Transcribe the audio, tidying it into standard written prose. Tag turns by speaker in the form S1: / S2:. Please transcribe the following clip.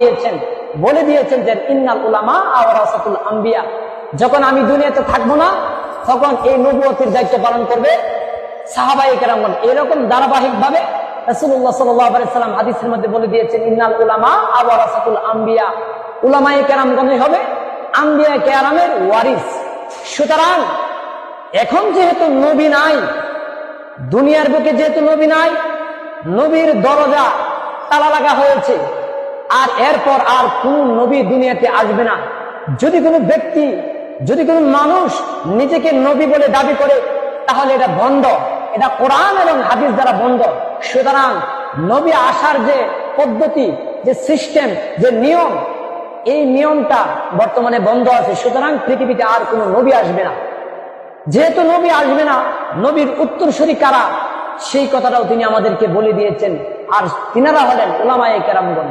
S1: দিয়েছেন, বলে দিয়েছেন যে ইন্নাল উলামা ওয়ারাসাতুল আম্বিয়া, যখন আমি দুনিয়াতে থাকবো না তখন এই নবুয়তের দায়িত্ব পালন করবে সাহাবায়ে কেরামগণ। এরকম ধারাবাহিক ভাবে রাসূলুল্লাহ সাল্লাল্লাহু আলাইহি সাল্লাম হাদিসের মধ্যে বলে দিয়েছেন ইন্নাল উলামা ওয়ারাসাতুল আম্বিয়া, উলামায়ে কেরামগণই হবে আম্বিয়া কেরামের ওয়ারিস। সুতরাং এখন যেহেতু নবী নাই, দুনিয়ার বুকে যেহেতু নবী নাই, নবীর দরজা তালা লাগা হয়েছে, আর এরপর আর কোন নবী দুনিয়াতে আসবে না। যদি কোনো ব্যক্তি, যদি কোনো মানুষ নিজেকে নবী বলে দাবি করে তাহলে এটা বন্ধ, এটা কোরআন এবং হাদিস দ্বারা বন্ধ। সুতরাং নবী আসার যে পদ্ধতি, যে সিস্টেম, যে নিয়ম, এই নিয়মটা বর্তমানে বন্ধ আছে। সুতরাং পৃথিবীতে আর কোনো নবী আসবে না। যেহেতু নবী আসবে না, নবীর উত্তরসূরি কারা সেই কথাটাও তিনি আমাদেরকে বলে দিয়েছেন, আর তিনারা হলেন উলামায়ে কেরামগণ।